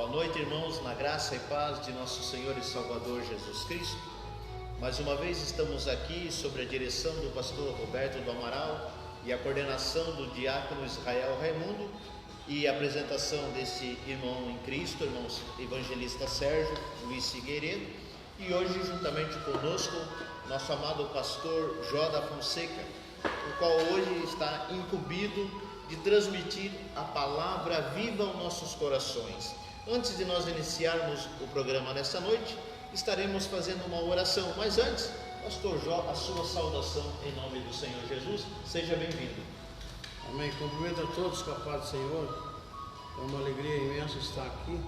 Boa noite, irmãos, na graça e paz de nosso Senhor e Salvador Jesus Cristo. Mais uma vez estamos aqui sob a direção do pastor Roberto do Amaral e a coordenação do diácono Israel Raimundo e a apresentação desse irmão em Cristo, irmão evangelista Sérgio Luiz Figueiredo, e hoje juntamente conosco nosso amado pastor Jó da Fonseca, o qual hoje está incumbido de transmitir a palavra viva aos nossos corações. Antes de nós iniciarmos o programa nesta noite, estaremos fazendo uma oração, mas antes, pastor Jó, a sua saudação em nome do Senhor Jesus, seja bem-vindo. Amém. Cumprimento a todos com a paz do Senhor. É uma alegria imensa estar aqui.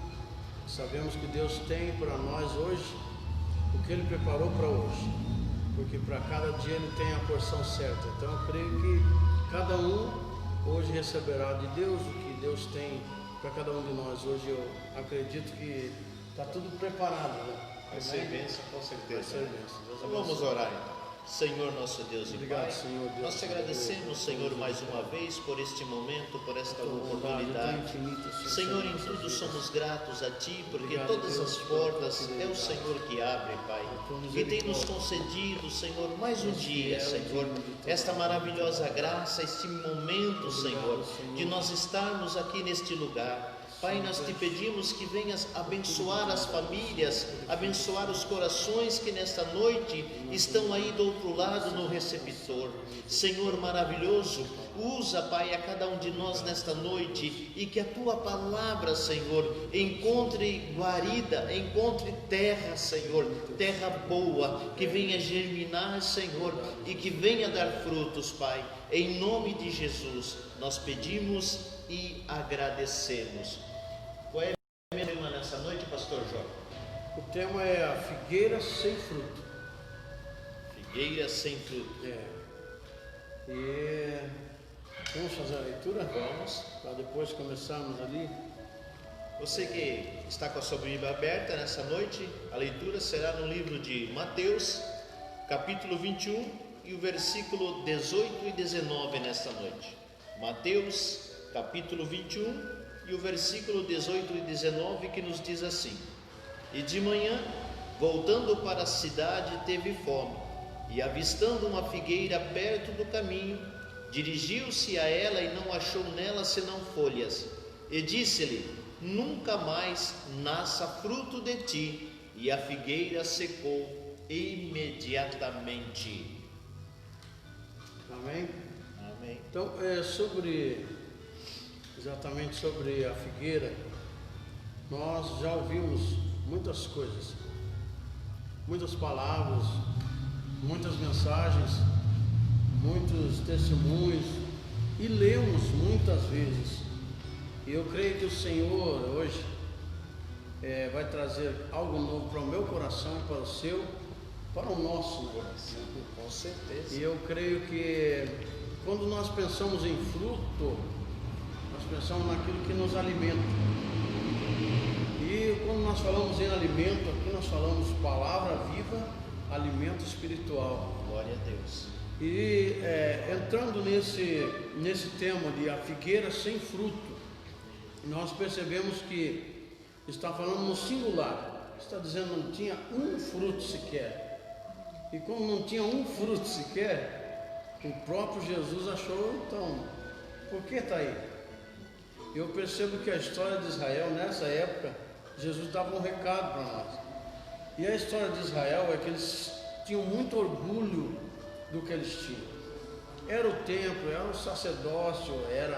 Sabemos que Deus tem para nós hoje o que Ele preparou para hoje, porque para cada dia Ele tem a porção certa. Então eu creio que cada um hoje receberá de Deus o que Deus tem para cada um de nós. Hoje eu acredito que está tudo preparado, né? Vai ser bênção, com certeza. Vai ser bênção. Então vamos orar então. Senhor nosso Deus e Pai, Senhor Deus, nós te agradecemos, Senhor, mais uma vez por este momento, por esta oportunidade. Senhor, em tudo somos gratos a Ti, porque todas as portas é o Senhor que abre, Pai, e tem nos concedido, Senhor, mais um dia, Senhor, esta maravilhosa graça, este momento, Senhor, de nós estarmos aqui neste lugar. Pai, nós te pedimos que venhas abençoar as famílias, abençoar os corações que nesta noite estão aí do outro lado no receptor. Senhor maravilhoso, usa, Pai, a cada um de nós nesta noite e que a Tua palavra, Senhor, encontre guarida, encontre terra, Senhor, terra boa, que venha germinar, Senhor, e que venha dar frutos, Pai. Em nome de Jesus, nós pedimos e agradecemos. Qual é a minha tema nessa noite, pastor Jó? O tema é a figueira sem fruto. Figueira sem fruto. E vamos fazer a leitura? Vamos. Para depois começarmos ali. Você que está com a sua Bíblia aberta nessa noite, a leitura será no livro de Mateus, capítulo 21 e o versículo 18 e 19 nesta noite. Mateus, capítulo 21 e o versículo 18 e 19, que nos diz assim: E de manhã, voltando para a cidade, teve fome, e avistando uma figueira perto do caminho, dirigiu-se a ela e não achou nela senão folhas, e disse-lhe: Nunca mais nasça fruto de ti. E a figueira secou imediatamente. Amém? Amém. Então, exatamente sobre a figueira, nós já ouvimos muitas coisas, muitas palavras, muitas mensagens, muitos testemunhos, e lemos muitas vezes. E eu creio que o Senhor hoje vai trazer algo novo para o meu coração e para o seu, para o nosso coração. Com certeza. E eu creio que quando nós pensamos em fruto, nós pensamos naquilo que nos alimenta. E quando nós falamos em alimento, aqui nós falamos palavra viva, alimento espiritual. Glória a Deus. E entrando nesse tema de a figueira sem fruto, nós percebemos que está falando no singular. Está dizendo que não tinha um fruto sequer. E como não tinha um fruto sequer, o próprio Jesus achou, então, por que está aí? Eu percebo que a história de Israel, nessa época, Jesus dava um recado para nós. E a história de Israel é que eles tinham muito orgulho do que eles tinham. Era o templo, era o sacerdócio, era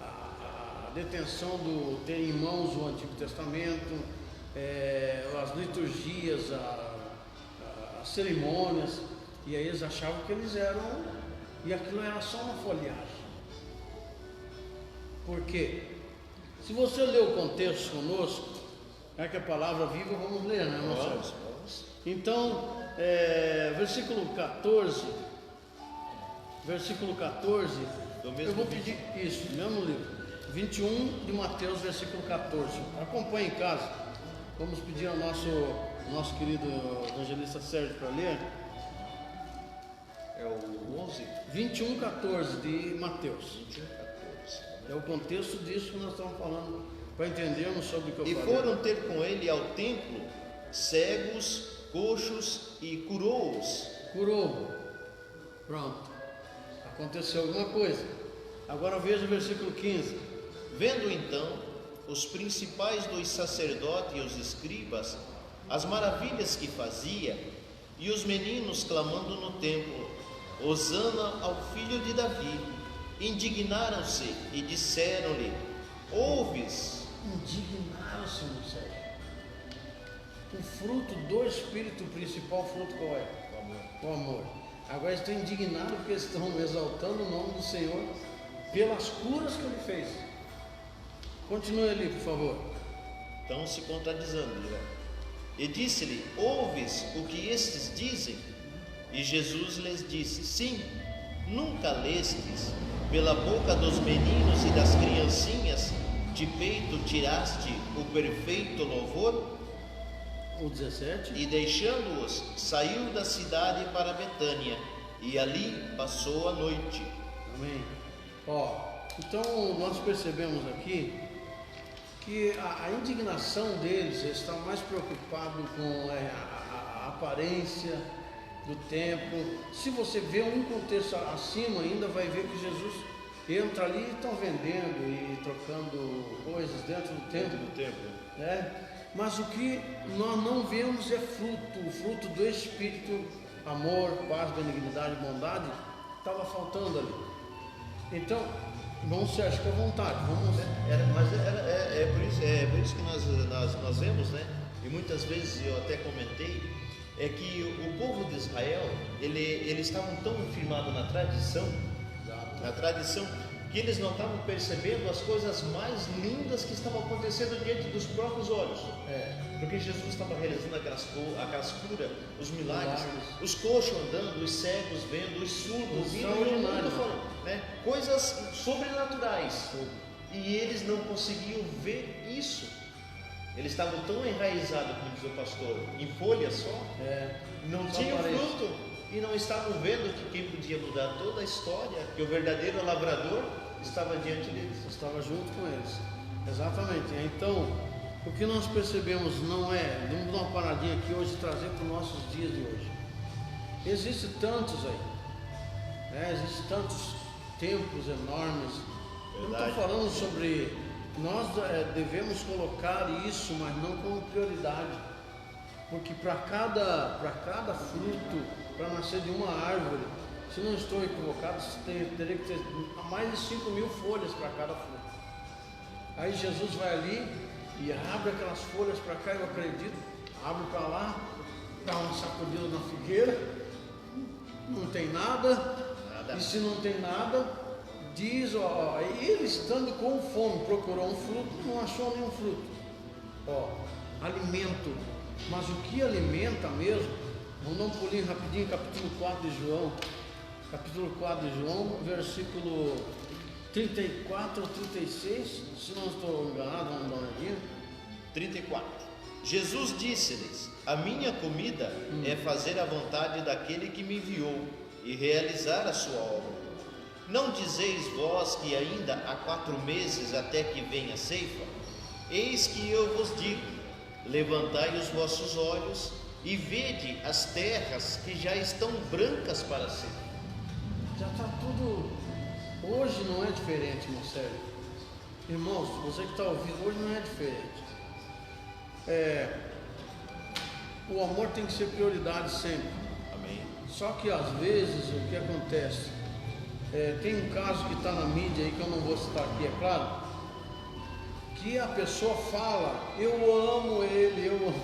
a detenção do ter em mãos o Antigo Testamento, as liturgias, as cerimônias, e aí eles achavam que eles eram, e aquilo era só uma folhagem. Por quê? Se você ler o contexto conosco, é que a palavra viva, vamos ler, né, Marcelo? Vamos. Então, versículo 14, eu vou pedir isso, mesmo livro, 21 de Mateus, versículo 14, acompanhe em casa. Vamos pedir ao nosso querido evangelista Sérgio para ler. É o 11? 21:14 de Mateus. 21:14. É o contexto disso que nós estamos falando para entendermos sobre o que eu E falei. foram ter com ele ao templo cegos, coxos e curou-os. Curou. Pronto. Aconteceu alguma coisa. Agora veja o versículo 15. Vendo então os principais dos sacerdotes e os escribas as maravilhas que fazia, e os meninos clamando no templo, Hosana ao filho de Davi, indignaram-se e disseram-lhe: ouves? Indignaram-se, Moisés. O fruto do Espírito principal, o fruto qual é? O amor. Agora estão indignados porque estão exaltando o nome do Senhor pelas curas que Ele fez. Continue ali, por favor. Estão se contradizendo, né? E disse-lhe: ouves o que estes dizem? E Jesus lhes disse: sim, nunca lestes, pela boca dos meninos e das criancinhas, de peito tiraste o perfeito louvor? O 17. E deixando-os, saiu da cidade para Betânia, e ali passou a noite. Amém. Então nós percebemos aqui que a indignação deles está mais preocupado com a aparência do templo. Se você vê um contexto acima, ainda vai ver que Jesus entra ali e estão vendendo e trocando coisas dentro do templo. Né? Mas o que nós não vemos é o fruto do Espírito, amor, paz, benignidade, bondade, estava faltando ali. Então, vamos se achar à vontade, vamos. É por isso que nós vemos, né? E muitas vezes eu até comentei, é que o povo de Israel, eles estavam tão firmados na tradição, que eles não estavam percebendo as coisas mais lindas que estavam acontecendo diante dos próprios olhos. Porque Jesus estava realizando aquelas curas, os milagres, os coxos andando, os cegos vendo, os surdos vindo, né? Coisas sobrenaturais. E eles não conseguiam ver isso. Eles estavam tão enraizados, como diz o pastor, em folhas só, não tinham fruto e não estavam vendo que quem podia mudar toda a história, que o verdadeiro lavrador estava diante deles. Estava junto com eles. Exatamente. Então, o que nós percebemos não é, vamos dar uma paradinha aqui hoje, trazer para os nossos dias de hoje. Existem tantos aí, existem tantos templos enormes. Eu não estou falando sobre, nós devemos colocar isso, mas não como prioridade, porque para cada fruto, para nascer de uma árvore, se não estou equivocado, teria que ter mais de 5.000 folhas para cada fruto. Aí Jesus vai ali e abre aquelas folhas para cá, eu acredito, abre para lá, dá uma sacudida na figueira, não tem nada. E se não tem nada, diz, ele estando com fome, procurou um fruto, não achou nenhum fruto. Alimento. Mas o que alimenta mesmo? Vamos dar um pulinho rapidinho, capítulo 4 de João. Capítulo 4 de João, versículo 34 a 36. Se não estou enganado, vamos dar uma olhadinha. 34. Jesus disse-lhes: a minha comida é fazer a vontade daquele que me enviou e realizar a sua obra. Não dizeis vós que ainda há 4 meses até que venha a ceifa? Eis que eu vos digo: levantai os vossos olhos e vede as terras que já estão brancas para a ceifa. Já está tudo. Hoje não é diferente, meu sério. Irmãos, você que está ouvindo, hoje não é diferente. O amor tem que ser prioridade sempre. Amém. Só que às vezes o que acontece? Tem um caso que está na mídia aí, que eu não vou citar aqui, é claro, que a pessoa fala: eu amo ele, eu amo.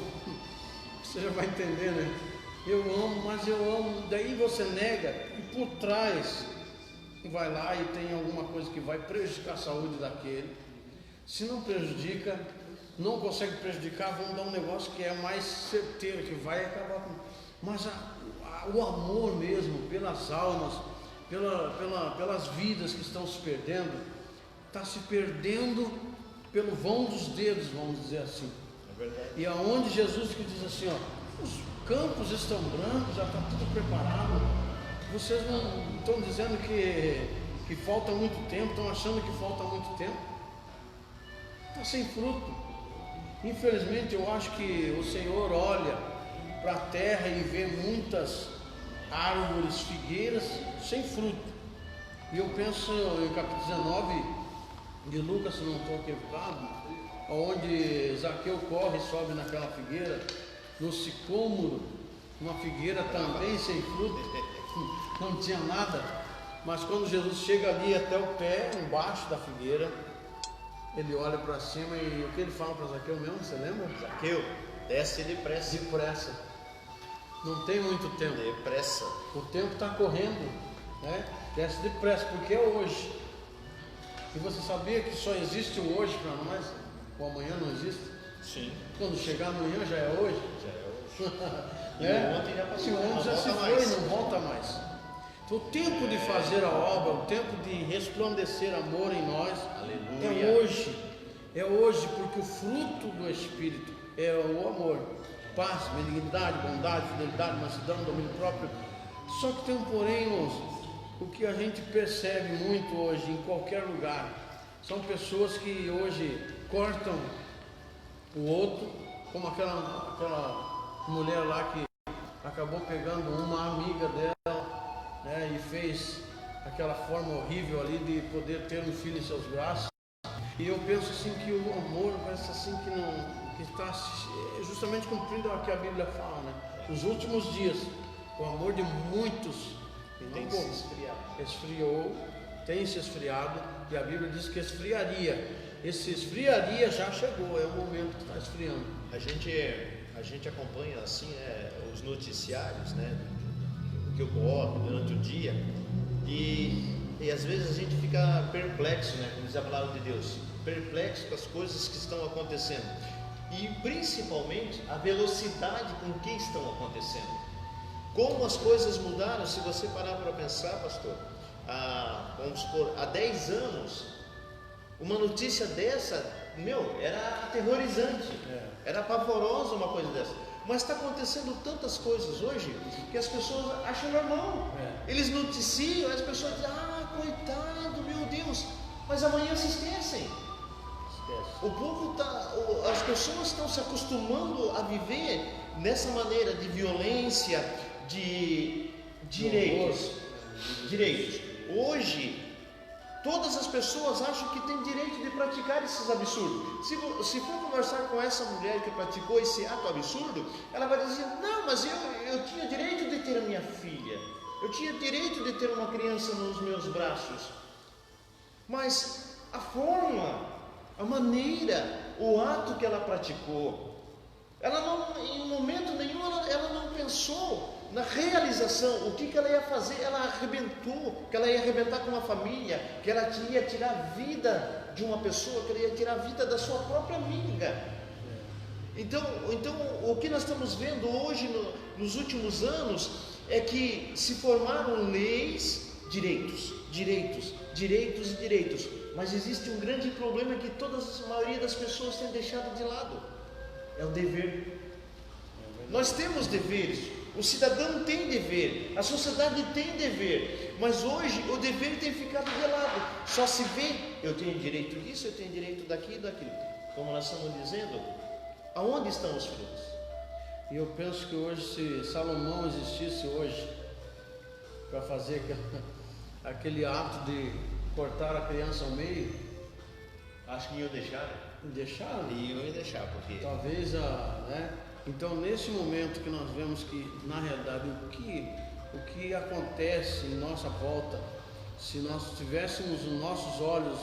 Você já vai entender, né? Eu amo, mas eu amo. Daí você nega e por trás vai lá e tem alguma coisa que vai prejudicar a saúde daquele. Se não prejudica, não consegue prejudicar, vamos dar um negócio que é mais certeiro, que vai acabar com. Mas o amor mesmo pelas almas, pelas vidas que estão se perdendo, está se perdendo pelo vão dos dedos, vamos dizer assim. É verdade. E aonde Jesus que diz assim, os campos estão brancos, já está tudo preparado. Vocês não estão dizendo que falta muito tempo, estão achando que falta muito tempo. está sem fruto. Infelizmente eu acho que o Senhor olha para a terra e vê muitas árvores, figueiras sem fruto. E eu penso em capítulo 19 de Lucas, se não estou equivocado, onde Zaqueu corre e sobe naquela figueira, no sicômoro, uma figueira também sem fruto, não tinha nada, mas quando Jesus chega ali até o pé, embaixo da figueira, ele olha para cima e o que ele fala para Zaqueu mesmo, você lembra? Zaqueu, desce depressa. Depressa. Não tem muito tempo. Depressa. O tempo está correndo, né? Desce depressa, porque é hoje. E você sabia que só existe o hoje para nós? O amanhã não existe? Sim. Quando chegar amanhã já é hoje? Já é hoje. Ontem já passou. Ontem já se foi, não volta mais. Então, o tempo de fazer a obra, o tempo de resplandecer amor em nós, aleluia, é hoje. É hoje, porque o fruto do Espírito é o amor, paz, benignidade, bondade, fidelidade, mansidão, domínio próprio. Só que tem um porém, irmãos, o que a gente percebe muito hoje, em qualquer lugar, são pessoas que hoje cortam o outro, como aquela mulher lá que acabou pegando uma amiga dela, né, e fez aquela forma horrível ali de poder ter um filho em seus braços. E eu penso assim que o amor parece assim que está justamente cumprindo o que a Bíblia fala, né? Nos últimos dias, o amor de muitos tem se esfriado. Esfriou, tem se esfriado, e a Bíblia diz que esfriaria. Esse esfriaria já chegou, é o momento que está esfriando. A gente acompanha assim os noticiários, né, o que ocorre durante o dia, e às vezes a gente fica perplexo, né, como diz a palavra de Deus, perplexo com as coisas que estão acontecendo, e principalmente a velocidade com que estão acontecendo. Como as coisas mudaram, se você parar para pensar, pastor, vamos supor, há 10 anos, uma notícia dessa, era aterrorizante, era pavorosa uma coisa dessa. Mas está acontecendo tantas coisas hoje que as pessoas acham normal. Eles noticiam, as pessoas dizem, coitado, meu Deus, mas amanhã se esquecem. O povo as pessoas estão se acostumando a viver nessa maneira de violência, de direitos. Hoje, todas as pessoas acham que têm direito de praticar esses absurdos. Se for conversar com essa mulher que praticou esse ato absurdo, ela vai dizer, não, mas eu tinha direito de ter a minha filha, eu tinha direito de ter uma criança nos meus braços. Mas a forma, a maneira, o ato que ela praticou, ela não, em momento nenhum, ela não pensou na realização, o que ela ia fazer. Ela arrebentou, que ela ia arrebentar com uma família, que ela ia tirar a vida de uma pessoa, que ela ia tirar a vida da sua própria amiga. Então o que nós estamos vendo hoje, nos últimos anos, é que se formaram leis, direitos, mas existe um grande problema que a maioria das pessoas tem deixado de lado, é o dever. Nós temos deveres, o cidadão tem dever, a sociedade tem dever, mas hoje o dever tem ficado de lado. Só se vê, eu tenho direito disso, eu tenho direito daquilo. Como nós estamos dizendo, aonde estão os frutos? E eu penso que hoje, se Salomão existisse hoje, para fazer aquele ato de cortar a criança ao meio, acho que iam deixar. Iam deixar, porque talvez Então, nesse momento que nós vemos que, na realidade, o que acontece em nossa volta, se nós tivéssemos os nossos olhos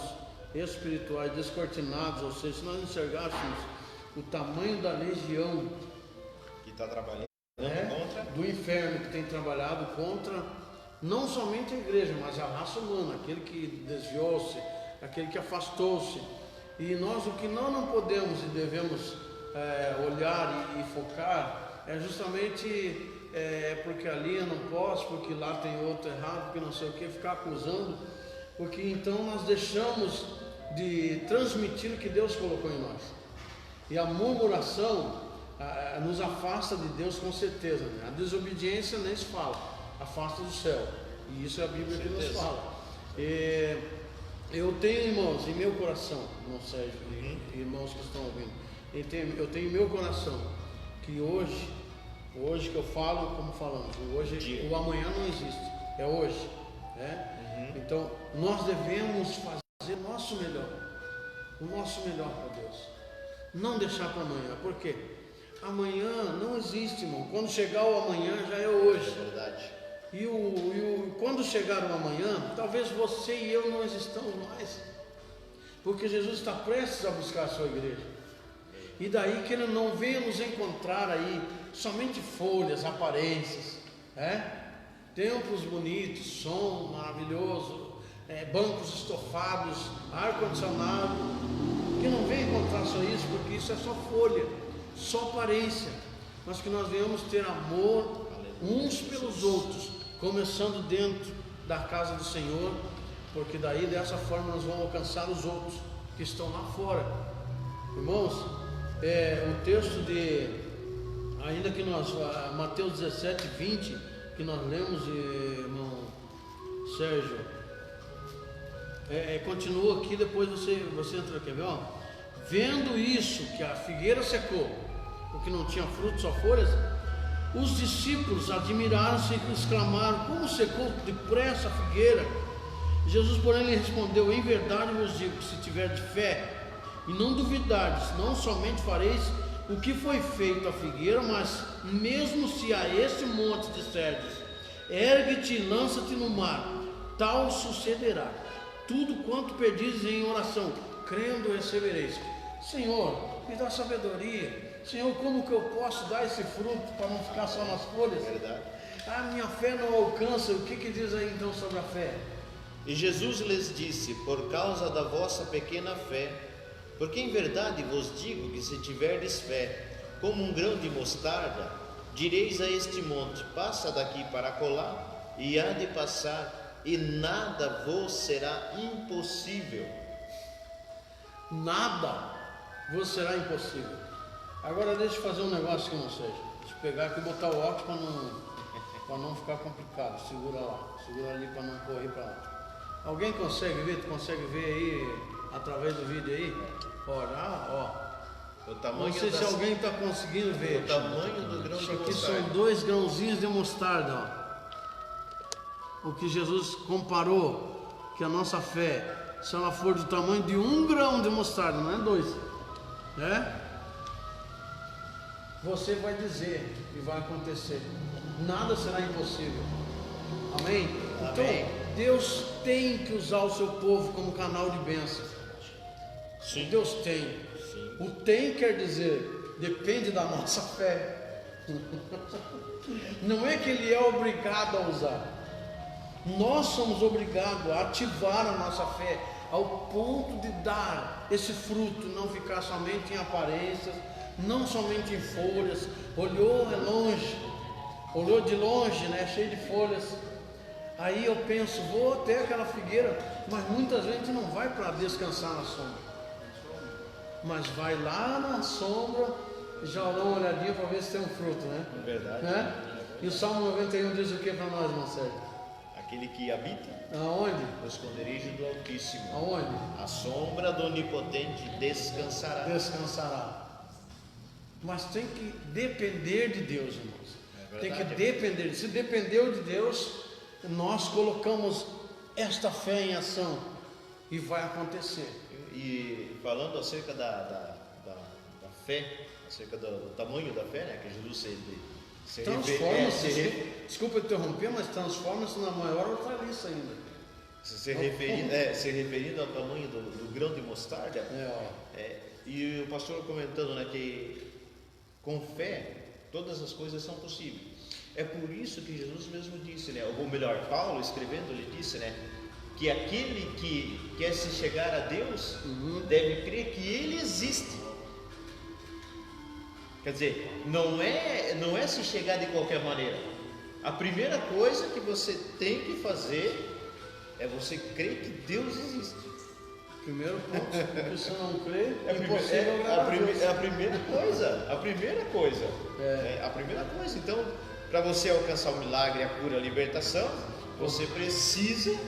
espirituais descortinados, ou seja, se nós enxergássemos o tamanho da legião que está trabalhando contra, do inferno, que tem trabalhado contra não somente a igreja, mas a raça humana, aquele que desviou-se, aquele que afastou-se. E nós, o que não podemos e devemos olhar e focar é justamente porque ali eu não posso, porque lá tem outro errado, porque não sei o que, ficar acusando, porque então nós deixamos de transmitir o que Deus colocou em nós. E a murmuração nos afasta de Deus, com certeza, né? A desobediência nem se fala, afasta do céu, e isso é a Bíblia que nos fala. Eu tenho, irmãos, em meu coração, irmão Sérgio, e irmãos que estão ouvindo, eu tenho em meu coração que hoje que eu falo como falamos, hoje, o amanhã não existe, é hoje, né? Então, nós devemos fazer o nosso melhor para Deus, não deixar para amanhã, porque amanhã não existe, irmão. Quando chegar o amanhã já é hoje. É verdade. E quando chegar o amanhã, talvez você e eu não existamos mais, porque Jesus está prestes a buscar a sua igreja. E daí que Ele não venha nos encontrar aí somente folhas, aparências, templos bonitos, som maravilhoso, bancos estofados, ar-condicionado. Que não venha encontrar só isso, porque isso é só folha, só aparência, mas que nós venhamos ter amor uns pelos outros, começando dentro da casa do Senhor, porque daí dessa forma nós vamos alcançar os outros que estão lá fora. Irmãos, o texto ainda que nós, Mateus 17, 20, que nós lemos, irmão Sérgio, continua aqui, depois você entra aqui, viu? Vendo isso, que a figueira secou, porque não tinha fruto, só folhas, os discípulos admiraram-se e exclamaram: como secou depressa a figueira? Jesus, porém, lhe respondeu: em verdade vos digo que se tiverdes fé e não duvidardes, não somente fareis o que foi feito à figueira, mas mesmo se a este monte disserdes: ergue-te e lança-te no mar, tal sucederá. Tudo quanto pedis em oração, crendo recebereis. Senhor, me dá sabedoria. Senhor, como que eu posso dar esse fruto para não ficar só nas folhas? Verdade. Minha fé não alcança. O que diz aí então sobre a fé? E Jesus lhes disse: por causa da vossa pequena fé, porque em verdade vos digo que se tiverdes fé, como um grão de mostarda, direis a este monte: passa daqui para acolá, e há de passar, e nada vos será impossível. Nada vos será impossível. Agora deixa eu fazer um negócio que não seja. Deixa eu pegar aqui e botar o óculos para não ficar complicado. Segura lá, segura ali para não correr para lá. Alguém consegue ver? Tu consegue ver aí através do vídeo aí? Ó. O tamanho, não sei se alguém está conseguindo ver. O tamanho do grão de mostarda. Isso aqui são 2 grãozinhos de mostarda, ó. O que Jesus comparou, que a nossa fé, se ela for do tamanho de 1 grão de mostarda, não é 2, né? Você vai dizer e vai acontecer. Nada será impossível. Amém? Então, Deus tem que usar o seu povo como canal de bênção. Sim. Deus tem. Sim. O tem quer dizer, depende da nossa fé. Não é que Ele é obrigado a usar. Nós somos obrigados a ativar a nossa fé ao ponto de dar esse fruto, não ficar somente em aparências, não somente em folhas. Olhou de longe, né, cheio de folhas. Aí eu penso, vou até aquela figueira, mas muitas vezes a gente não vai para descansar na sombra, mas vai lá na sombra e já dá uma olhadinha para ver se tem um fruto, né? É verdade. Né? E o Salmo 91 diz o que para nós, irmão Sérgio? Aquele que habita aonde? No esconderijo do Altíssimo. Aonde? A sombra do Onipotente descansará. Descansará. Mas tem que depender de Deus, irmãos. Tem que depender. Se dependeu de Deus, nós colocamos esta fé em ação e vai acontecer. E falando acerca da fé, acerca do tamanho da fé, né, que Jesus se transforma-se, desculpa interromper, mas transforma-se na maior hortaliça ainda. Se referindo ao tamanho do grão de mostarda, e o pastor comentando, né, que com fé todas as coisas são possíveis. É por isso que Jesus mesmo disse, né, ou melhor, Paulo escrevendo, ele disse, né, que aquele que quer se chegar a Deus deve crer que Ele existe. Quer dizer, não é se chegar de qualquer maneira. A primeira coisa que você tem que fazer é você crer que Deus existe. Primeiro ponto, porque se não crer, é impossível. A primeira coisa. A primeira coisa. Então, para você alcançar o milagre, a cura, a libertação, você precisa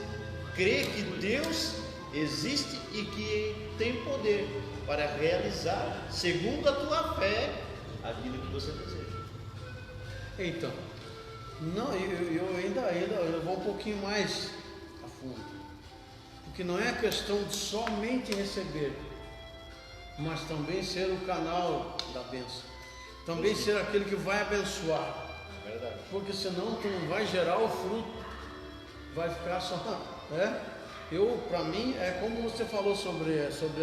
crer que Deus existe e que tem poder para realizar, segundo a tua fé, aquilo que você deseja. Então, não, eu ainda vou um pouquinho mais a fundo, porque não é a questão de somente receber, mas também ser o canal da bênção, também ser aquele que vai abençoar. Verdade. Porque senão tu não vai gerar o fruto, vai ficar só, né? Para mim, é como você falou sobre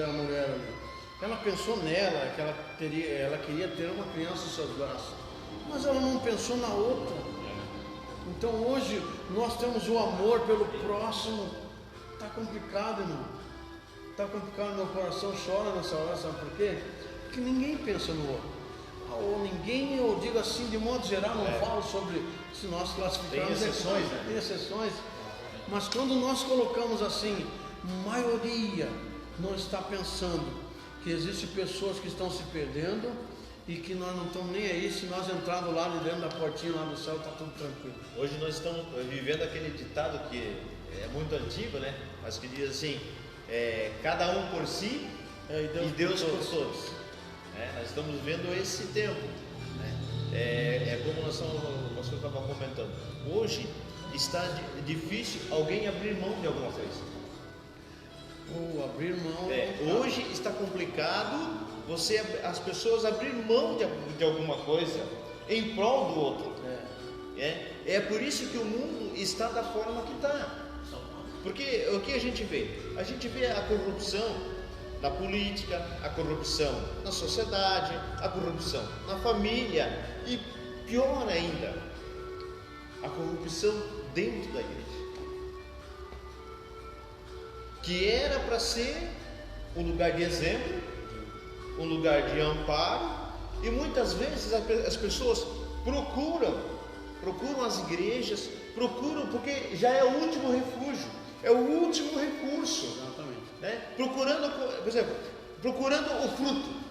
a mulher ali. Ela pensou nela, que ela queria ter uma criança em seus braços, mas ela não pensou na outra. Então hoje nós temos o amor pelo próximo. Está complicado, irmão. Está complicado, meu coração chora nessa hora, sabe por quê? Porque ninguém pensa no outro. Ou ninguém, eu digo assim, de modo geral, não falo sobre se nós classificamos. Tem exceções, né? Tem exceções. Mas quando nós colocamos assim, maioria não está pensando que existem pessoas que estão se perdendo e que nós não estamos nem aí, se nós entrarmos lá dentro da portinha lá do céu, está tudo tranquilo. Hoje nós estamos vivendo aquele ditado que é muito antigo, né? Mas que diz assim, cada um por si e Deus por todos. Nós estamos vendo esse tempo, né? Como o pastor estava comentando, hoje está difícil alguém abrir mão de alguma coisa. Abrir mão. Hoje está complicado as pessoas abrir mão de alguma coisa em prol do outro. É por isso que o mundo está da forma que está. Porque o que a gente vê? A gente vê a corrupção na política, a corrupção na sociedade, a corrupção na família e pior ainda, a corrupção dentro da igreja, que era para ser um lugar de exemplo, um lugar de amparo, e muitas vezes as pessoas procuram as igrejas, porque já é o último refúgio, é o último recurso. Exatamente. Procurando, por exemplo, procurando o fruto,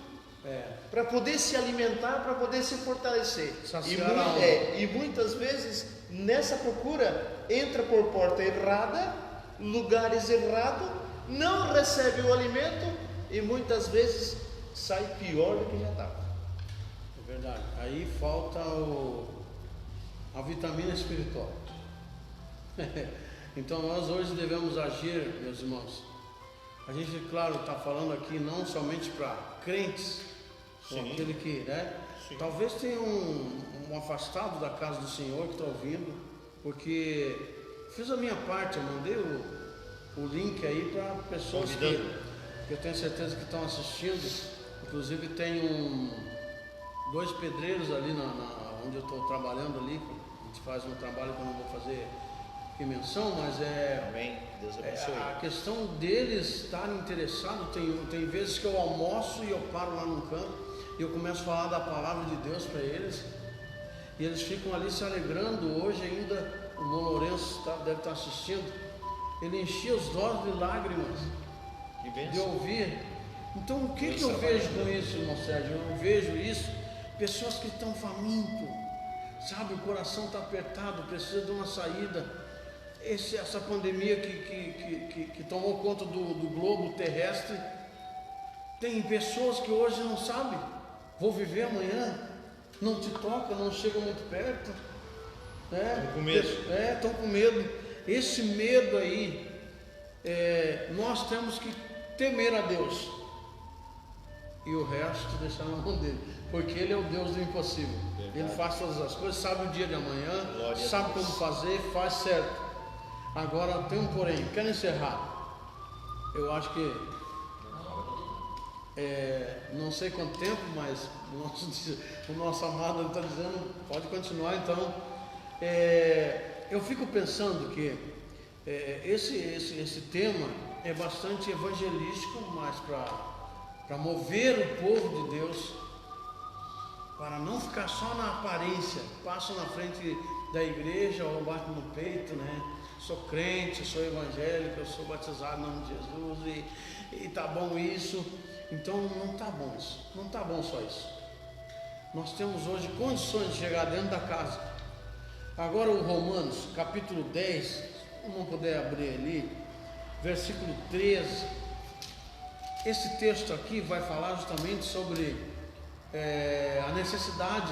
para poder se alimentar, para poder se fortalecer. E muitas vezes nessa procura entra por porta errada, lugares errados, não recebe o alimento e muitas vezes sai pior do que já estava. É verdade. Aí falta a vitamina espiritual. Então nós hoje devemos agir, meus irmãos. A gente, claro, está falando aqui não somente para crentes, ou aquele que, talvez tenha um afastado da casa do Senhor que está ouvindo, porque fiz a minha parte, eu mandei o link aí para pessoas que eu tenho certeza que estão assistindo. Inclusive tem 2 pedreiros ali onde eu estou trabalhando ali, a gente faz um trabalho que eu não vou fazer menção, mas Amém. Deus abençoe. A questão deles estarem interessados, tem vezes que eu almoço e eu paro lá no canto e eu começo a falar da palavra de Deus para eles, e eles ficam ali se alegrando. Hoje ainda o Irmão Lourenço deve estar assistindo, ele enchia os olhos de lágrimas de ouvir. Então o que eu vejo com isso, irmão Sérgio? Eu vejo isso, pessoas que estão famintos, sabe, o coração está apertado, precisa de uma saída. Essa pandemia que tomou conta do globo terrestre, tem pessoas que hoje não sabem, vou viver amanhã, não te toca, não chega muito perto, Estão com medo. Estão com medo. Esse medo aí, nós temos que temer a Deus e o resto deixar na mão dele, porque Ele é o Deus do impossível. Verdade. Ele faz todas as coisas, sabe o dia de amanhã, glória, sabe como fazer, faz certo. Agora tem um porém, quero encerrar. Eu acho que não sei quanto tempo, mas o nosso amado está dizendo, pode continuar então. Eu fico pensando que esse tema é bastante evangelístico, mas para mover o povo de Deus, para não ficar só na aparência, passam na frente da igreja ou batem no peito, né? Sou crente, sou evangélico, eu sou batizado em nome de Jesus e tá bom isso. Então não tá bom isso, não tá bom só isso. Nós temos hoje condições de chegar dentro da casa. Agora o Romanos, capítulo 10, se não puder abrir ali, versículo 13. Esse texto aqui vai falar justamente sobre a necessidade.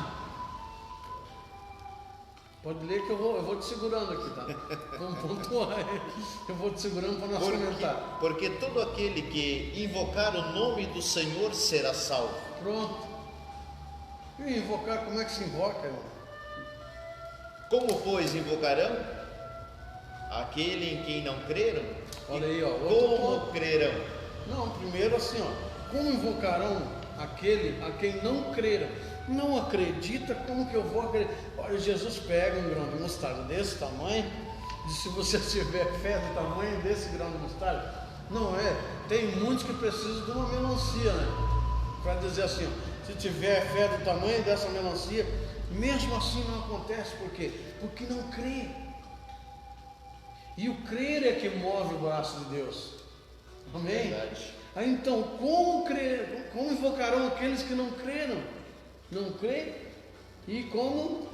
Pode ler que eu vou te segurando aqui, tá? Vamos pontuar. Eu vou te segurando para nós comentar. Porque todo aquele que invocar o nome do Senhor será salvo. Pronto. E invocar, como é que se invoca, irmão? Como, pois, invocarão aquele em quem não creram? Olha aí, ó. Como crerão? Não, primeiro assim, ó. Como invocarão aquele a quem não creram? Não acredita, como que eu vou acreditar? Olha, Jesus pega um grão de mostarda desse tamanho, diz: se você tiver fé do tamanho desse grão de mostarda, não é? Tem muitos que precisam de uma melancia, né? Para dizer assim, ó, se tiver fé do tamanho dessa melancia, mesmo assim não acontece. Por quê? Porque não crê. E o crer é que move o braço de Deus. Amém? Verdade. Aí então, como invocarão aqueles que não creram? Não crê? E como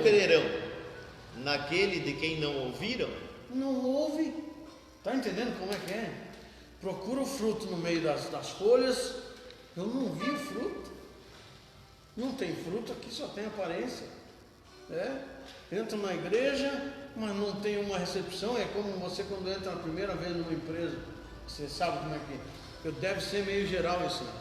crerão naquele de quem não ouviram? Não ouve. Está entendendo como é que é? Procura o fruto no meio das folhas. Eu não vi o fruto. Não tem fruto, aqui só tem aparência. Entra na igreja, mas não tem uma recepção. É como você quando entra a primeira vez numa empresa. Você sabe como é que deve ser meio geral isso, né?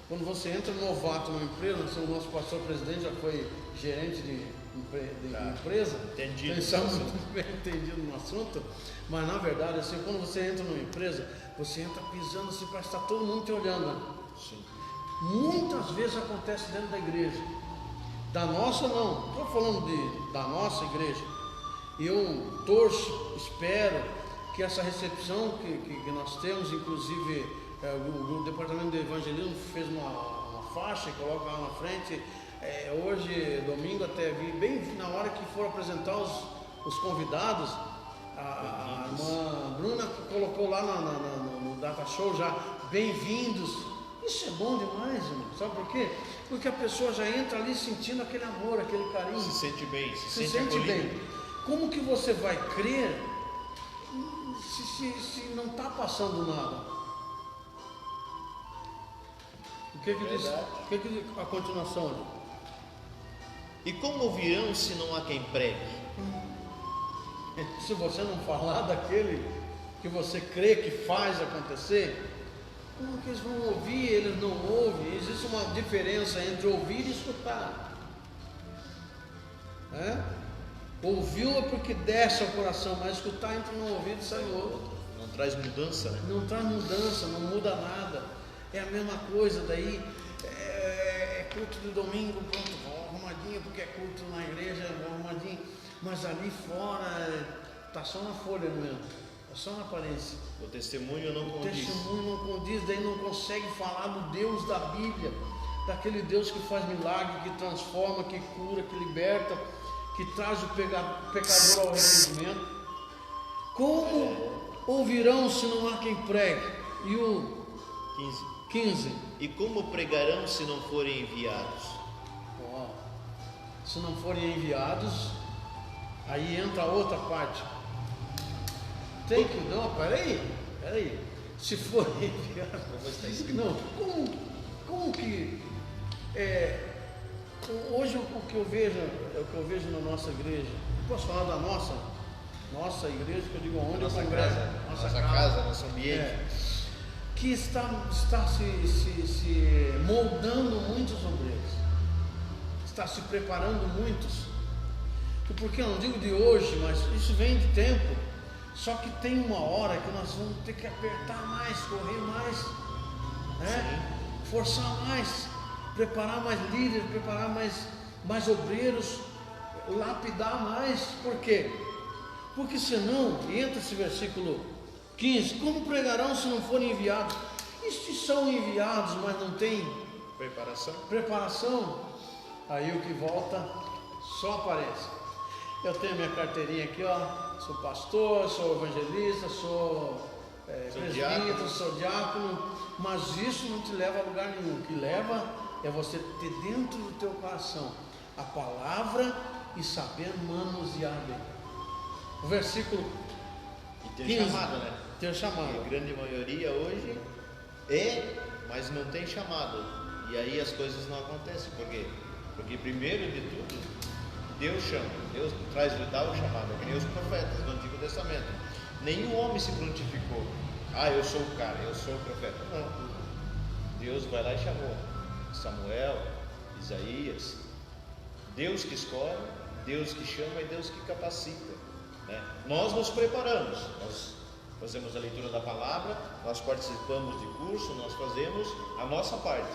Quando você entra novato numa empresa, o nosso pastor presidente já foi gerente de empresa, entendido. Pensamos muito bem entendido no assunto, mas na verdade, assim, quando você entra numa empresa, você entra pisando assim, parece que está todo mundo te olhando, né? Sim. Muitas vezes acontece dentro da igreja. Da nossa não, estou falando da nossa igreja. Eu torço, espero que essa recepção que nós temos, inclusive o departamento de evangelismo fez uma faixa e coloca lá na frente. Hoje, domingo, até vi bem na hora que for apresentar os convidados, a irmã Bruna colocou lá no Data Show já, bem-vindos. Isso é bom demais, irmão. Sabe por quê? Porque a pessoa já entra ali sentindo aquele amor, aquele carinho. Se sente bem, se sente bem. Como que você vai crer se não está passando nada? O que diz a continuação? E como ouvirão se não há quem pregue? Se você não falar daquele que você crê que faz acontecer, como que eles vão ouvir? Eles não ouvem. Existe uma diferença entre ouvir e escutar. Ouviu é porque desce ao coração, mas escutar entra no ouvido e sai no outro. Não traz mudança, né? Não traz mudança, não muda nada. É a mesma coisa, daí é culto de domingo, pronto, vou arrumadinho, porque é culto na igreja, vou arrumadinho, mas ali fora está só na folha mesmo, está só na aparência. O testemunho não condiz. O testemunho não condiz, daí não consegue falar do Deus da Bíblia, daquele Deus que faz milagre, que transforma, que cura, que liberta, que traz o pecador ao arrependimento. Como ouvirão se não há quem pregue? E o 15. E como pregarão se não forem enviados? Se não forem enviados, aí entra a outra parte. Peraí. Se forem enviados, como está escrito? Não, como que hoje o que eu vejo na nossa igreja. Posso falar da nossa igreja, que eu digo onde nossa eu congresso, nossa casa, nosso ambiente. Que está se moldando muitos obreiros, está se preparando muitos, porque eu não digo de hoje, mas isso vem de tempo, só que tem uma hora que nós vamos ter que apertar mais, correr mais, forçar mais, preparar mais líderes, preparar mais obreiros, lapidar mais. Por quê? Porque senão, entra esse versículo 15, como pregarão se não forem enviados? E se são enviados, mas não tem preparação, aí o que volta só aparece. Eu tenho minha carteirinha aqui, sou pastor, sou evangelista, sou presbítero, sou diácono, mas isso não te leva a lugar nenhum. O que leva é você ter dentro do teu coração a palavra e saber manusear bem. O versículo e ter 15. Chamado, né? ter E chamado. a grande maioria hoje mas não tem chamado. E aí as coisas não acontecem. Por quê? Porque primeiro de tudo, Deus chama. Deus dá o chamado, que nem os profetas do Antigo Testamento. Nenhum homem se prontificou. Eu sou o cara, eu sou o profeta. Não. Deus vai lá e chamou Samuel, Isaías. Deus que escolhe, Deus que chama e Deus que capacita, né? Nós nos preparamos, nós fazemos a leitura da palavra, nós participamos de curso, nós fazemos a nossa parte,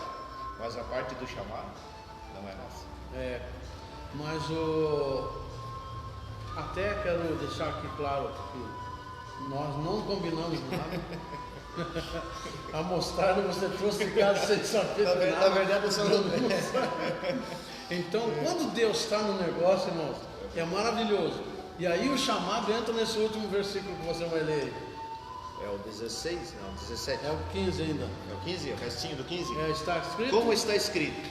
mas a parte do chamado não é nossa. Mas até quero deixar aqui claro que nós não combinamos nada. A mostarda você trouxe de casa sem saber nada. Na verdade eu só não. Então, quando Deus está no negócio, irmãos, é maravilhoso. E aí o chamado entra nesse último versículo que você vai ler. É o 16, não, 17. É o 15 ainda. É o 15, é o restinho do 15? Está escrito? Como está escrito: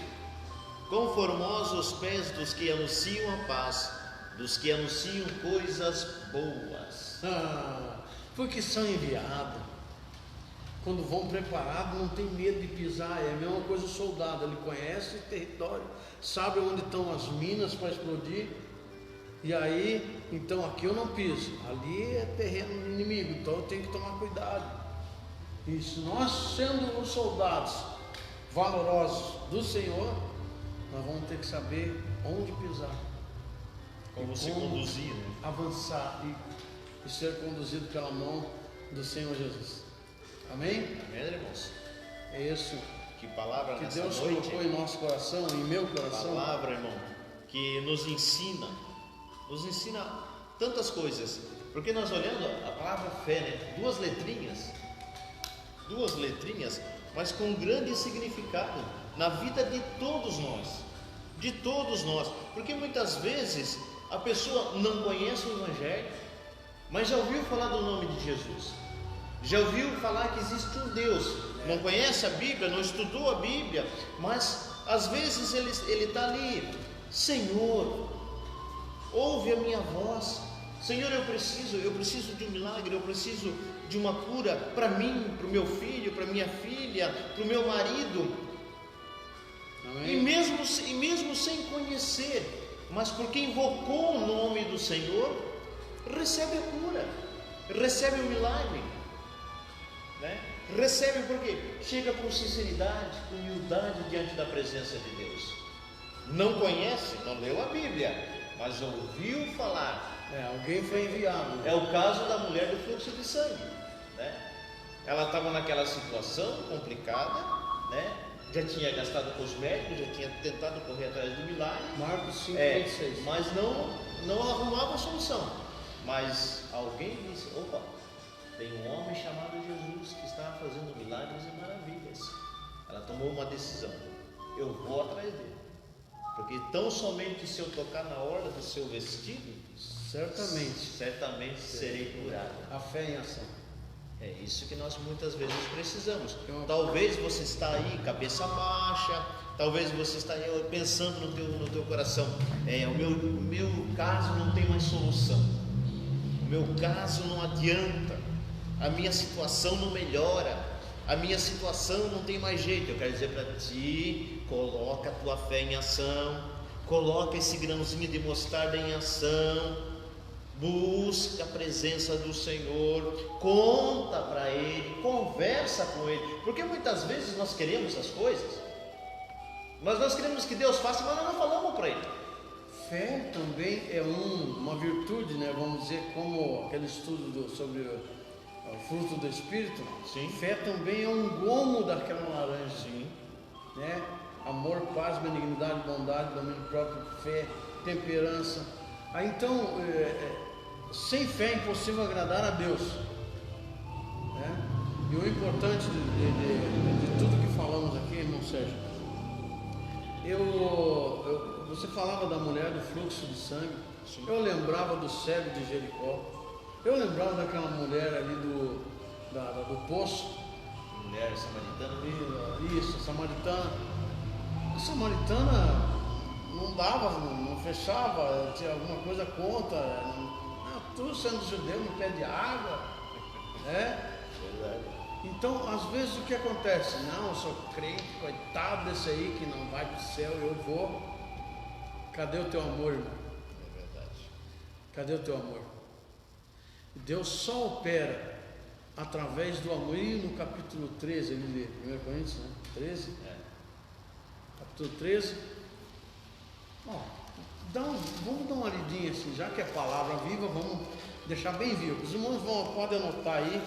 quão formosos os pés dos que anunciam a paz, dos que anunciam coisas boas. Porque são enviados. Quando vão preparados, não tem medo de pisar. É a mesma coisa o soldado, ele conhece o território, sabe onde estão as minas para explodir. E aí, então aqui eu não piso, ali é terreno inimigo, então eu tenho que tomar cuidado. E se nós, sendo os soldados valorosos do Senhor, nós vamos ter que saber onde pisar, como se conduzir, né? Avançar e ser conduzido pela mão do Senhor Jesus. Amém? Amém, irmãos? É isso. Que palavra que nessa Deus noite, colocou em nosso coração, em meu coração. Palavra, irmão, que nos ensina tantas coisas. Porque nós olhando a palavra fé, né? Duas letrinhas, mas com grande significado na vida de todos nós. Porque muitas vezes a pessoa não conhece o Evangelho, mas já ouviu falar do nome de Jesus, já ouviu falar que existe um Deus, não conhece a Bíblia, não estudou a Bíblia, mas às vezes ele está ali: Senhor, ouve a minha voz, Senhor, eu preciso de um milagre, eu preciso de uma cura para mim, para o meu filho, para minha filha, para o meu marido. Amém. E mesmo sem conhecer, mas porque invocou o nome do Senhor, recebe a cura, recebe o milagre, né? Recebe porque chega com sinceridade, com humildade diante da presença de Deus. Não conhece, não leu a Bíblia, mas ouviu falar. Alguém foi enviado. É o caso da mulher do fluxo de sangue, né? Ela estava naquela situação complicada, né? Já tinha gastado com os médicos, já tinha tentado correr atrás do milagre. Marcos 5:26. Mas não arrumava a solução. Mas alguém disse: opa, tem um homem chamado Jesus que está fazendo milagres e maravilhas. Ela tomou uma decisão: eu vou atrás dele, porque tão somente se eu tocar na orla do seu vestido, certamente serei curado. A fé em ação. É isso que nós muitas vezes precisamos. Talvez você está aí cabeça baixa, talvez você está aí pensando no teu coração: o meu caso não tem mais solução, o meu caso não adianta, a minha situação não melhora, a minha situação não tem mais jeito. Eu quero dizer para ti: coloca a tua fé em ação, coloca esse grãozinho de mostarda em ação. Busca a presença do Senhor, conta para Ele, conversa com Ele, porque muitas vezes nós queremos as coisas, mas nós queremos que Deus faça, mas nós não falamos para Ele. Fé também é uma virtude, né? Vamos dizer, como aquele estudo sobre o fruto do Espírito. Sim. Fé também é um gomo daquela laranja. Sim. Né? Amor, paz, benignidade, bondade, domínio próprio, fé, temperança. Aí então, sem fé é impossível agradar a Deus, né? E o importante de tudo que falamos aqui, irmão Sérgio, você falava da mulher do fluxo de sangue. Sim. Eu lembrava do cego de Jericó, eu lembrava daquela mulher ali do poço. Mulher samaritana. Isso, a samaritana. A samaritana não dava, não fechava, tinha alguma coisa contra. Tu sendo judeu me pede água. Verdade. Então, às vezes o que acontece? Não, eu sou crente, coitado desse aí que não vai para o céu, eu vou. Cadê o teu amor, irmão? É verdade. Cadê o teu amor? Deus só opera através do amor. E no capítulo 13, ele lê, 1 Coríntios, né? 13? Capítulo 13. Ó, vamos dar uma lidinha assim, já que é palavra viva, vamos deixar bem vivo. Os irmãos podem anotar aí.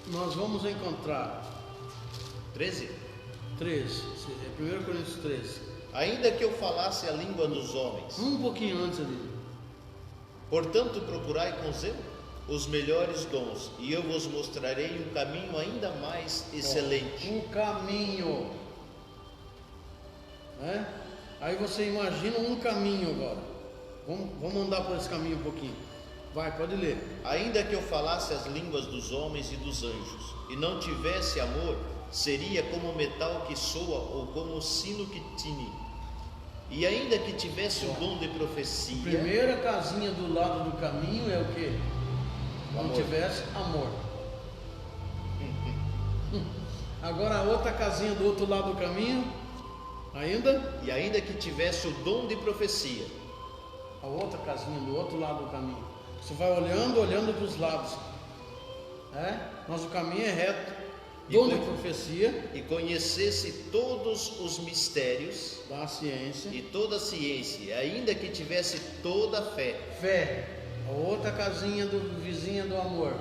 Nós vamos encontrar 13. 13, 1 Coríntios 13. Ainda que eu falasse a língua dos homens, Um pouquinho antes ali. portanto procurai com zelo os melhores dons, e eu vos mostrarei um caminho ainda mais excelente. Um caminho. Aí você imagina um caminho agora. Vamos andar por esse caminho um pouquinho. Vai, pode ler. Ainda que eu falasse as línguas dos homens e dos anjos, e não tivesse amor, seria como metal que soa ou como sino que tine. E ainda que tivesse o dom de profecia. Primeira casinha do lado do caminho é o quê? Não tivesse amor. Agora a outra casinha do outro lado do caminho, E ainda que tivesse o dom de profecia. A outra casinha do outro lado do caminho. Você vai olhando para os lados. Mas o caminho é reto. Dom de profecia. E conhecesse todos os mistérios da ciência. E toda a ciência, ainda que tivesse toda a fé. Fé. A outra casinha vizinha do amor.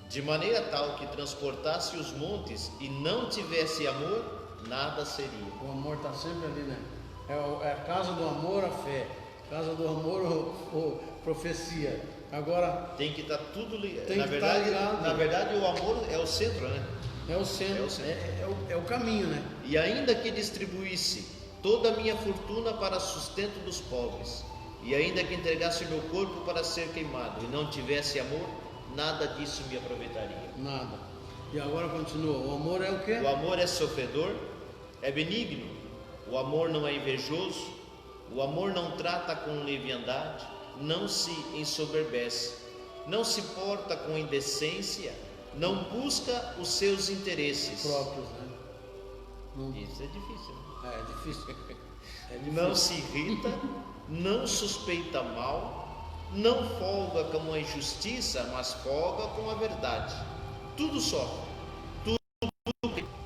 De maneira tal que transportasse os montes e não tivesse amor, nada seria. O amor está sempre ali, né? É a casa do amor, a fé. Casa do amor, profecia. Agora tem que estar tudo ligado. Na verdade, o amor é o centro, né? É o centro. É o caminho, né? E ainda que distribuísse toda a minha fortuna para sustento dos pobres, e ainda que entregasse o meu corpo para ser queimado, e não tivesse amor, nada disso me aproveitaria. Nada. E agora continua. O amor é o quê? O amor é sofredor, é benigno. O amor não é invejoso. O amor não trata com leviandade, não se ensoberbece, não se porta com indecência, não busca os seus interesses próprios, né? Isso é difícil, né? É difícil. Não se irrita, não suspeita mal, não folga com a injustiça, mas folga com a verdade. Tudo sofre,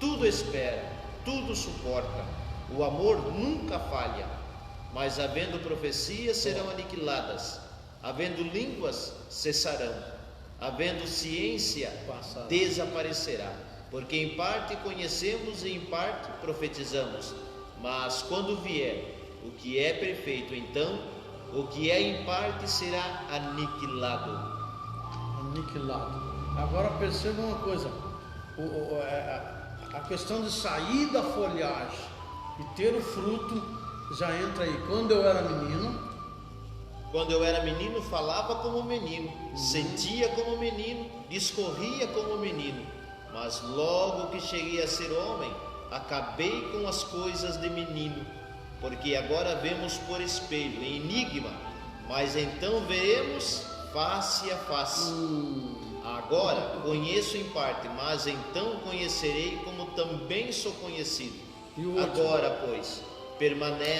tudo espera, tudo suporta. O amor nunca falha. Mas havendo profecias serão aniquiladas, havendo línguas cessarão, havendo ciência desaparecerá, porque em parte conhecemos e em parte profetizamos. Mas quando vier o que é perfeito, então o que é em parte será aniquilado. Agora perceba uma coisa, a questão de sair da folhagem e ter o fruto já entra aí. Quando eu era menino, falava como menino, sentia como menino, discorria como menino. Mas logo que cheguei a ser homem, acabei com as coisas de menino. Porque agora vemos por espelho, em enigma, mas então veremos face a face. Agora conheço em parte, mas então conhecerei como também sou conhecido. Agora, pois, permanece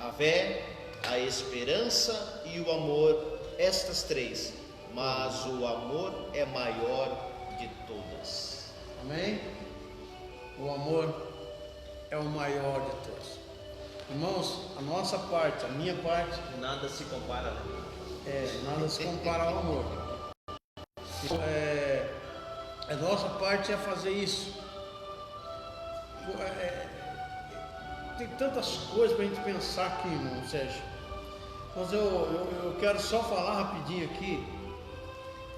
a fé, a esperança e o amor, estas três, mas o amor é maior de todas. Amém? O amor é o maior de todos. Irmãos, a nossa parte, a minha parte, nada se compara, né? Nada se compara ao amor. A nossa parte é fazer isso. Tem tantas coisas para a gente pensar aqui, irmão Sérgio. Mas eu quero só falar rapidinho aqui,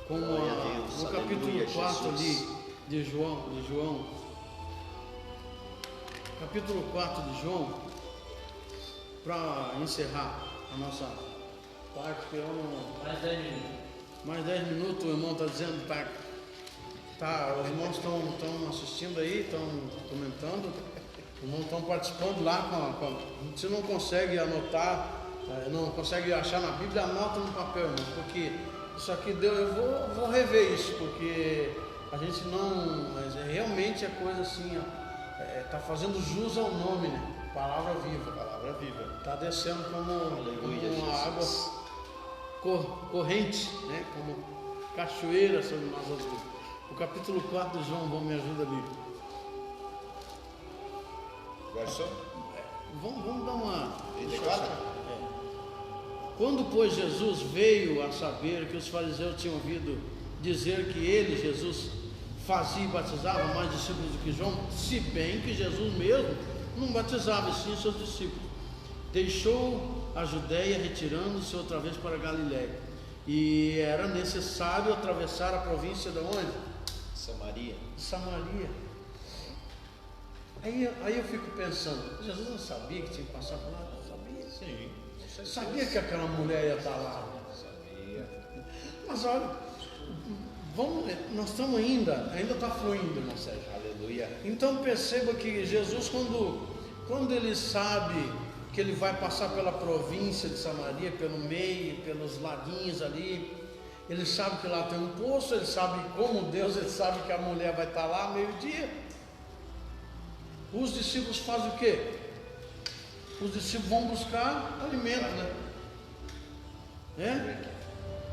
como no capítulo 4 ali de João, capítulo 4 de João, para encerrar a nossa parte, que eu não... Mais 10 minutos, o irmão está dizendo, os irmãos estão assistindo aí, estão comentando. Não estão participando lá, você não consegue anotar não consegue achar na Bíblia, anota no papel, irmão, porque isso aqui eu vou rever isso, porque a gente não, mas realmente é coisa assim, tá fazendo jus ao nome, né? Palavra viva. Palavra viva. Tá descendo como uma água corrente, né? Como cachoeira sobre nós outros. O capítulo 4 de João, me ajuda ali. Garçom? Vamos dar uma... 34? Quando, pois, Jesus veio a saber que os fariseus tinham ouvido dizer que ele, Jesus, fazia e batizava mais discípulos do que João, se bem que Jesus mesmo não batizava, e sim seus discípulos, deixou a Judéia, retirando-se outra vez para a Galiléia. E era necessário atravessar a província de onde? Samaria. Aí eu fico pensando, Jesus não sabia que tinha que passar por lá? Não sabia? Sim. Sabia que aquela mulher ia estar lá? Sabia. Mas olha, nós estamos ainda está fluindo, irmão Sérgio. Aleluia. Então perceba que Jesus, quando ele sabe que ele vai passar pela província de Samaria, pelo meio, pelos laguinhos ali, ele sabe que lá tem um poço, ele sabe como Deus, ele sabe que a mulher vai estar lá meio-dia. Os discípulos fazem o quê? Os discípulos vão buscar alimento, né?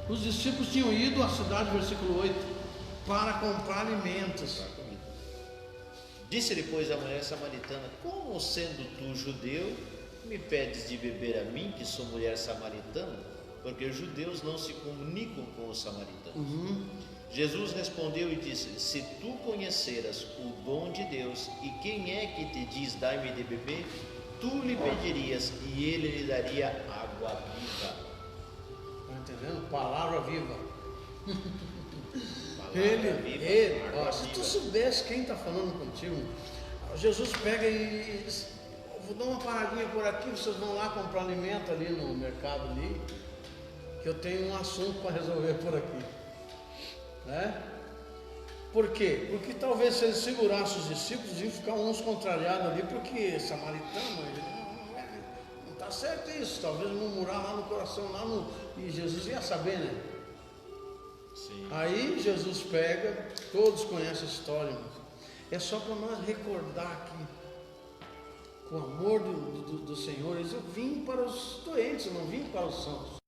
Os discípulos tinham ido à cidade, versículo 8, para comprar alimentos. Disse-lhe, pois, a mulher samaritana: como sendo tu judeu, me pedes de beber a mim, que sou mulher samaritana? Porque os judeus não se comunicam com os samaritanos. Jesus respondeu e disse: se tu conheceras o dom de Deus, e quem é que te diz, dai-me de beber, tu lhe pedirias, e ele lhe daria água viva. Está entendendo? Palavra viva. Se tu soubesse quem está falando contigo, Jesus pega e diz: vou dar uma paradinha por aqui, vocês vão lá comprar alimento ali no mercado ali, que eu tenho um assunto para resolver por aqui, né? Por quê? Porque talvez se ele segurasse os discípulos, iam ficar uns contrariados ali, porque samaritano, não está certo isso, talvez murmurar lá no coração, e Jesus ia saber, né? Sim. Aí Jesus pega, todos conhecem a história, é só para nós recordar que com o amor do Senhor, eu vim para os doentes, eu não vim para os santos.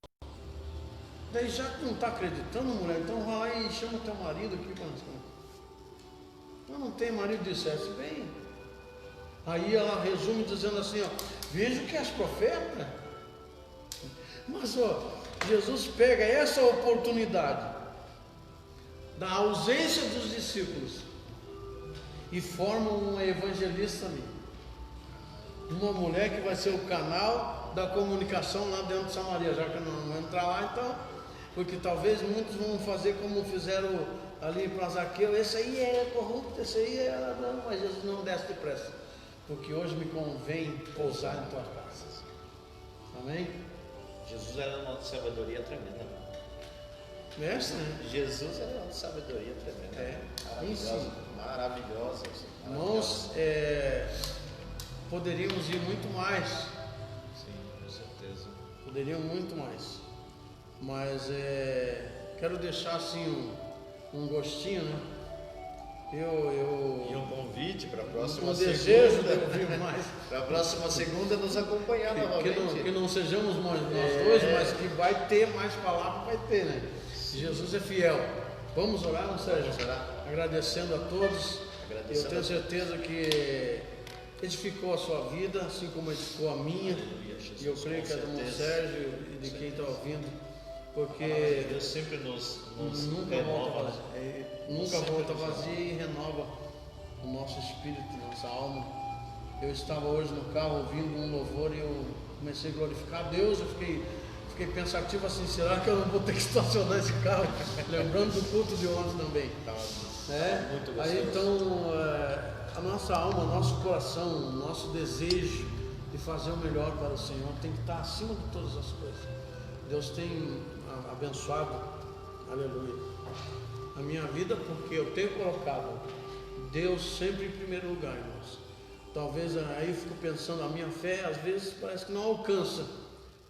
Daí já que não está acreditando, mulher, então vai lá e chama teu marido aqui para nós. Eu não tenho marido, dissesse bem. Aí ela resume dizendo assim, vejo que és profeta. Mas Jesus pega essa oportunidade da ausência dos discípulos e forma uma evangelista ali, uma mulher que vai ser o canal da comunicação lá dentro de Samaria, já que eu não vou entrar lá então, porque talvez muitos vão fazer como fizeram ali para Zaqueu: esse aí é corrupto, esse aí é ladrão, mas Jesus não desce depressa, porque hoje me convém pousar em tua casa. Amém? Jesus era uma sabedoria tremenda. Essa, né? Jesus era uma sabedoria tremenda. Maravilhosa. Nós poderíamos ir muito mais. Sim, com certeza. Poderíamos muito mais. Mas quero deixar assim um gostinho, né? E um convite para a próxima segunda. Desejo de ouvir mais. Para a próxima segunda nos acompanhar novamente. Que não sejamos nós dois, mas que vai ter mais palavra, vai ter, né? Jesus é fiel. Vamos orar, não, Sérgio? Vamos orar. Agradecendo a todos. Eu tenho certeza que edificou a sua vida, assim como edificou a minha. E eu creio que é do irmão Sérgio e de quem está ouvindo, porque Deus sempre nos nunca renova, volta vazia e renova o nosso espírito, nossa alma. Eu estava hoje no carro ouvindo um louvor e eu comecei a glorificar a Deus. Eu fiquei pensativo assim: será que eu não vou ter que estacionar esse carro? Lembrando do culto de ontem também. Muito gostoso. Aí então a nossa alma, nosso coração, nosso desejo de fazer o melhor para o Senhor tem que estar acima de todas as coisas. Deus tem abençoado, aleluia, a minha vida, porque eu tenho colocado Deus sempre em primeiro lugar, irmãos. Talvez aí eu fico pensando, a minha fé às vezes parece que não alcança,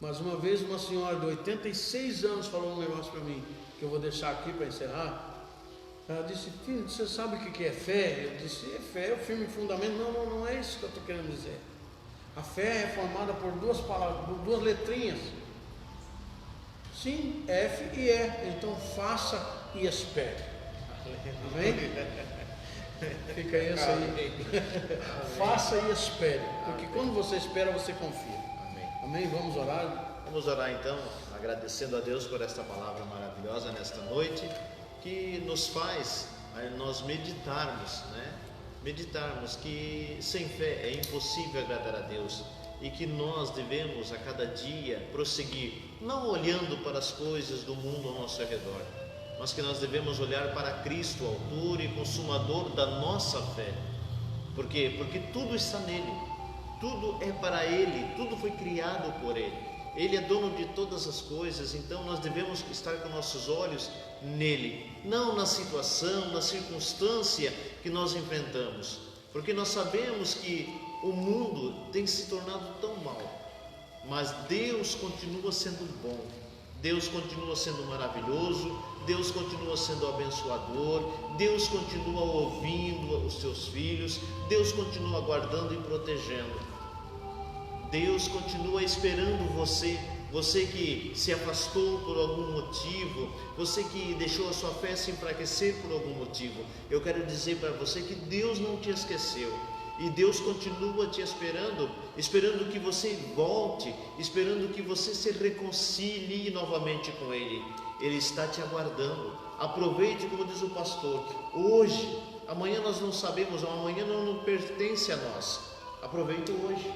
Mas uma vez uma senhora de 86 anos falou um negócio para mim, que eu vou deixar aqui para encerrar. Ela disse: filho, você sabe o que é fé? Eu disse: é fé, é o firme fundamento. Não é isso que eu estou querendo dizer. A fé é formada por duas palavras, por duas letrinhas. Sim, F e E. Então faça e espere. Amém? Fica isso aí. Faça e espere. Porque quando você espera, você confia. Amém. Amém? Vamos orar? Vamos orar então, agradecendo a Deus por esta palavra maravilhosa nesta noite, que nos faz nós meditarmos, né? Meditarmos que sem fé é impossível agradar a Deus e que nós devemos a cada dia prosseguir, não olhando para as coisas do mundo ao nosso redor, mas que nós devemos olhar para Cristo, autor e consumador da nossa fé. Por quê? Porque tudo está nele, tudo é para Ele, tudo foi criado por Ele. Ele é dono de todas as coisas, então nós devemos estar com nossos olhos nele, não na situação, na circunstância que nós enfrentamos, porque nós sabemos que o mundo tem se tornado tão mal, mas Deus continua sendo bom, Deus continua sendo maravilhoso, Deus continua sendo abençoador, Deus continua ouvindo os seus filhos, Deus continua guardando e protegendo. Deus continua esperando você, você que se afastou por algum motivo, você que deixou a sua fé se enfraquecer por algum motivo. Eu quero dizer para você que Deus não te esqueceu e Deus continua te esperando, esperando que você volte, esperando que você se reconcilie novamente com Ele. Ele está te aguardando. Aproveite, como diz o pastor, hoje, amanhã nós não sabemos, amanhã não pertence a nós. Aproveite hoje.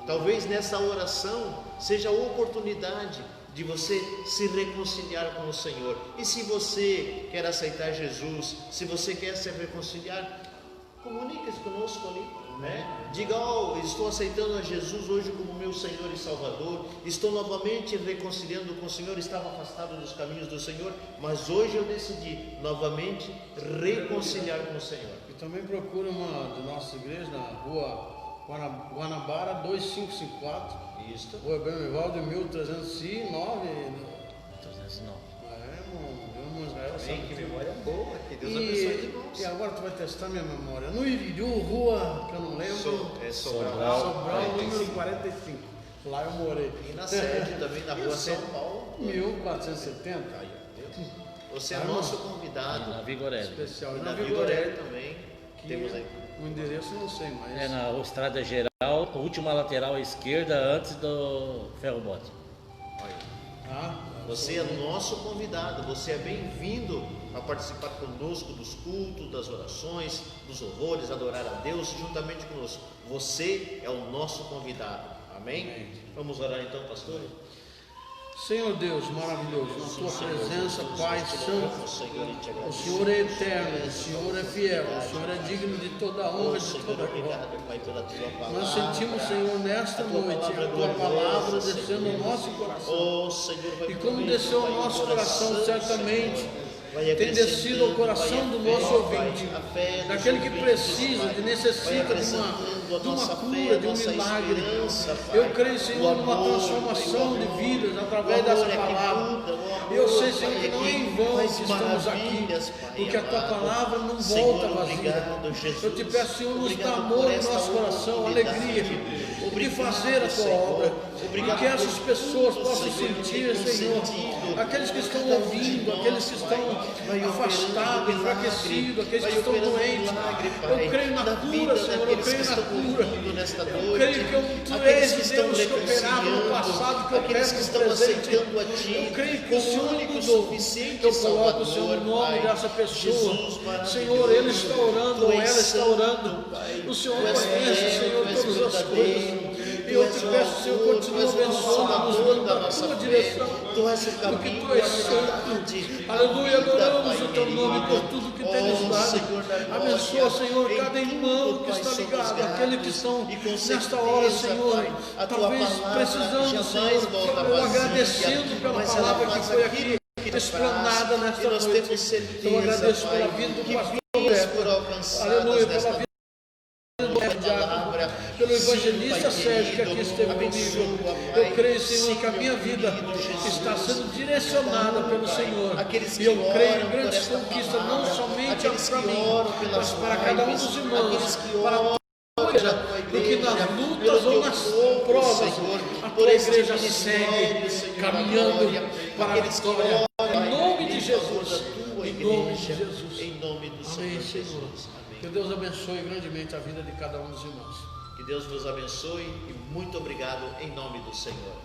Talvez nessa oração seja a oportunidade de você se reconciliar com o Senhor. E se você quer aceitar Jesus, se você quer se reconciliar, comunique-se conosco ali, né? Diga: estou aceitando a Jesus hoje como meu Senhor e Salvador, estou novamente reconciliando com o Senhor, estava afastado dos caminhos do Senhor, mas hoje eu decidi novamente reconciliar com o Senhor. E também procura uma de nossas igrejas na rua Guanabara 2554. Isso. Rua Bemivaldo 1309. 309. Irmão Israel. Amém, que memória boa, que Deus abençoe de nós. E agora tu vai testar minha memória. No Iridu, rua, que eu não lembro. Sobral, número 45. Lá eu morei. E na sede também, na rua São Paulo. 1470. Você é nosso convidado. Na Vigorelli. Especial. E na Vigorelli também. Temos aí. O endereço eu não sei mais. É na Estrada Geral, a última lateral à esquerda, antes do ferrobote. Você é nosso convidado, você é bem-vindo a participar conosco dos cultos, das orações, dos louvores, adorar a Deus juntamente conosco. Você é o nosso convidado. Amém? Amém. Vamos orar então, pastor? Senhor Deus maravilhoso, na tua presença, Pai Santo, o Senhor é eterno, o Senhor é fiel, o Senhor é digno de toda a honra e de toda a glória. Nós sentimos, Senhor, nesta noite a tua palavra descendo no nosso coração. E como desceu ao nosso coração, certamente tem descido ao coração do nosso ouvinte, daquele que precisa, que necessita de uma cura, de um milagre. Eu creio, Senhor, numa transformação de vidas através dessa palavra. Eu sei, Senhor, que não é em vão que estamos aqui, porque a tua palavra não volta vazia. Eu te peço, Senhor, nos dá amor no nosso coração, alegria de fazer a tua obra, e que essas pessoas possam sentir, Senhor, aqueles que estão ouvindo, aqueles que estão afastados, enfraquecidos, aqueles que estão doentes. Eu creio na cura, Senhor, eu creio na cura. Eu creio que tu és o Deus que operava no passado, que opera no presente. Eu creio que o Senhor mudou. Eu coloco o Senhor no nome dessa pessoa. Senhor, ele está orando, ou ela está orando. O Senhor conhece, Senhor, todas as coisas. E eu te peço, Senhor, continua abençoando, nos dando a tua direção, porque tu és santo. Aleluia, adoramos o teu nome por tudo que tens dado. Abençoa, Senhor, cada irmão que está ligado, aquele que estão nesta hora, Senhor, talvez precisando, Senhor, agradecendo pela palavra que foi aqui explanada nesta noite. Eu agradeço pela vida do pastor Roberto. Aleluia, pela vida do Diácono, pelo evangelista Sim, Pai Sérgio, que querido, aqui esteve abençoa, comigo. Pai. Eu creio, Senhor, Sim, que a minha vida querido Jesus, está sendo direcionada pelo Pai. Senhor. Aqueles E que eu creio oram em grandes por esta conquistas, não palavra, somente aqueles para que mim, oram pelas mas para cada um lives, dos irmãos, aqueles que para oram porque nas lutas ou nas provas, a tua igreja segue caminhando para a vitória. Em nome de Jesus. Em nome de Jesus. Em nome do Senhor Jesus. Amém. Que Deus abençoe grandemente a vida de cada um dos irmãos. Que Deus nos abençoe e muito obrigado em nome do Senhor.